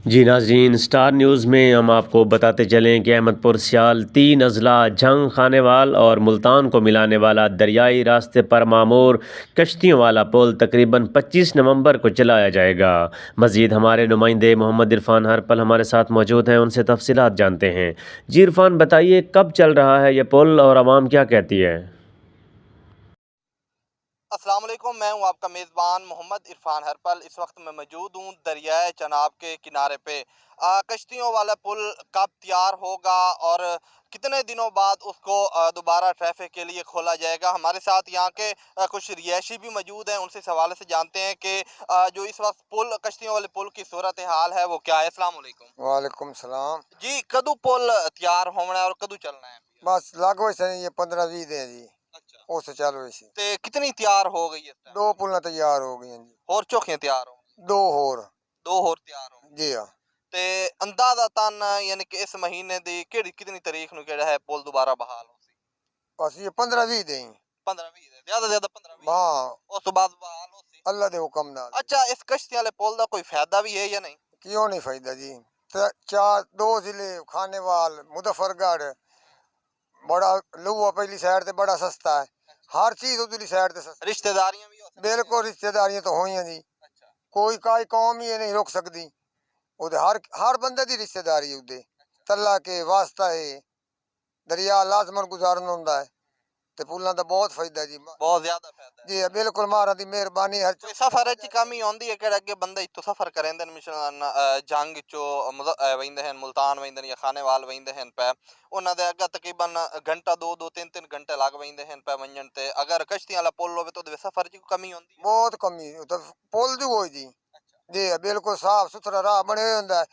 जी नाज़रीन, star news में हम आपको बताते चलें कि अहमदपुर सियाल तीन अजला जंग खानेवाल और मुल्तान को मिलाने वाला दरियाई रास्ते पर मामूर कश्तियों वाला पुल तकरीबन 25 नवंबर को चलाया जाएगा। मज़ीद हमारे नुमाइंदे मोहम्मद इरफान हरपल हमारे साथ मौजूद हैं, उनसे तफसीलात जानते हैं। जी इरफान, बताइए कब चल रहा है यह पुल और आवाम क्या कहती है? अस्सलाम वालेकुम, मैं हूं आपका मेज़बान मोहम्मद इरफान हरपल। इस वक्त मैं मौजूद हूं दरियाए चनाब के किनारे पे। कश्तियों वाला पुल कब तैयार होगा और कितने दिनों बाद उसको दोबारा ट्रैफिक के लिए खोला जाएगा? हमारे साथ यहाँ के कुछ रिहायशी भी मौजूद हैं, उनसे इस हवाले से जानते हैं कि जो इस वक्त पुल कश्तियों वाले पुल की सूरत हाल है वो क्या है। अस्सलाम वालेकुम वालेकुम सलाम। जी, कदू पुल तैयार होना है और कदू चलना है? बस लागो सही ये 15-20 दिन जी। अच्छा, उस चालू इसी ते कितनी तैयार हो गई है इस टाइम? दो पुल्ला तैयार हो गई हैं जी। और चौकियां तैयार हो? दो और। दो होर तैयार हो जी हाँ। ते अंदाजा तन यानी कि इस महीने दी केड़ी कितनी तारीख नु केड़ा है पुल दोबारा बहाल हो सी? बस ये 15-20 दिन। 15-20 ज्यादा ज्यादा 15-20 हाँ, उस तो बाद बहाल हो सी। अल्लाह दे हुक्म नाल। अच्छा, इस कश्ती वाले पुल दा कोई फायदा भी है या नहीं? क्यों नहीं फायदा जी। चार दो जिले खानेवाल मुजफ्फरगढ़ बड़ा लुआ पहली साइड ते बड़ा सस्ता है। हर चीज उधरली साइड ते सस्ती। रिश्तेदारियां भी हो सकती हैं? बिल्कुल रिश्तेदारियां तो हुई हैं जी। अच्छा कोई काई कौम ही ये नहीं रोक सकती। उधर हर बंदे दी रिश्तेदारी है उधर। तल्ला के वास्ता है। दरिया लाजमन गुजारन होंदा है। ते पुल्लां दा बहुत फायदा जी। बहुत ज्यादा फायदा है। जी बिल्कुल महाराज दी मेहरबानी हर कोई सफर च कमी आंदी है केड़ा अगे बंदा इत्थों सफर करेंदे मिशन जंग चो वहिंदे हैं मुल्तान वहिंदे हैं या खानेवाल वहिंदे हैं पे उन्हां दे अगे तकरीबन घंटा दो दो तीन तीन घंटे लग वहिंदे हैं पे वंजन ते अगर कश्ती वाला पुल होवे तो सफर च कमी आंदी है? बहुत कमी तो पुल जो हो जी। अच्छा जी बिल्कुल साफ सुथरा राह बने हुए होंदा है।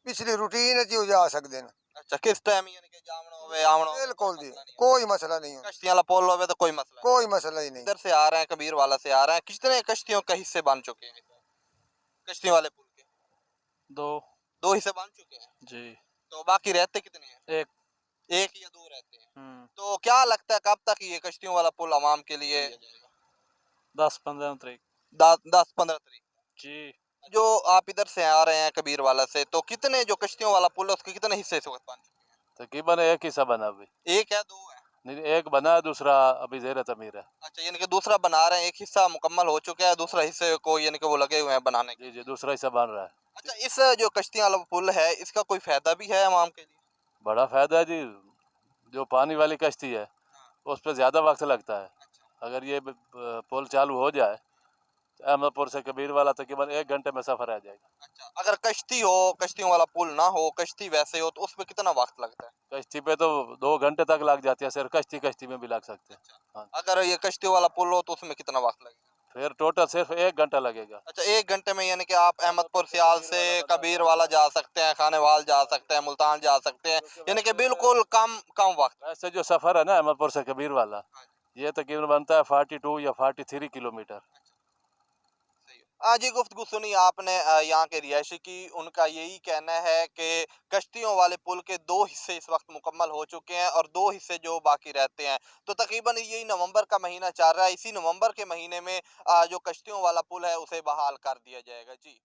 पिछली रूटीन च जा सकते हैं। अच्छा, किस टाइम यानी कि जावना होवे आवना होवे कोई बिल्कुल जी मसला नहीं है? कोई मसला नहीं होता। कश्ती वाला पुल होवे तो कोई मसला नहीं? कोई मसला ही नहीं। इधर से आ रहे हैं कबीर वाला से आ रहे हैं, कितने कश्तियों के हिस्से बन चुके हैं कश्तियों वाले पुल के? दो। दो हिस्से बन चुके हैं। जी। तो बाकी रहते कितने हैं? एक। एक या दो रहते हैं? हम्म। तो क्या लगता है कब तक ये कश्तियों वाला पुल आवाम के लिए 10-15 तारीख। 10-15 तारीख? जी। जो आप इधर से आ रहे हैं कबीर वाला से, तो कितने जो कश्तियों वाला पुल है उसके कितने हिस्से इस वक्त बन चुके तकरीबन एक हिस्सा बना अभी। हैं? एक है, दो है? नहीं, एक बना, दूसरा अभी ज़ेर तमीर है। अच्छा, यानी कि दूसरा बना रहे हैं, एक हिस्सा मुकम्मल हो चुका है, दूसरा हिस्से को यानी कि वो लगे हुए हैं बनाने के जी जी, लिए। दूसरा हिस्सा बन रहा है। अच्छा, इस जो कश्तियां वाला पुल है इसका कोई फायदा भी है आवाम के लिए? बड़ा फ़ायदा है जी। जो पानी वाली कश्ती है हाँ। उस पर ज़्यादा वक्त लगता है। अच्छा अगर ये पुल चालू हो जाए तो अहमदपुर से कबीर वाला तकरीबन 1 घंटे में सफ़र आ जाएगा। अच्छा, अगर कश्ती हो, कश्तियों वाला पुल ना हो, कश्ती वैसे हो तो उस पे कितना वक्त लगता है? कश्ती पे तो 2 घंटे तक लग जाती है, सिर्फ कश्ती कश्ती में भी लग सकते हैं। अच्छा, हाँ। अगर ये कश्तियों वाला पुल हो तो उसमें कितना वक्त लगेगा? फिर टोटल सिर्फ 1 घंटा लगेगा। अच्छा, 1 घंटे में यानी कि आप अहमदपुर सियाल से कबीर वाला जा सकते हैं, खानेवाल जा सकते हैं, मुल्तान जा सकते हैं, यानी कि बिल्कुल कम कम वक्त में। वैसे जो सफ़र है ना अहमदपुर से कबीर वाला, हाँ जी। ये तकरीबन बनता है 42 या 43 किलोमीटर। सही है। आज ये गुफ्तगू सुनी आपने यहाँ के रिहायशी की, उनका यही कहना है कि कश्तियों वाले पुल के दो हिस्से इस वक्त मुकम्मल हो चुके हैं और दो हिस्से जो बाकी रहते हैं। तो तकरीबन यही नवंबर का महीना चल रहा है, इसी नवंबर के महीने में जो कश्तियों वाला पुल है उसे बहाल कर दिया जाएगा। जी।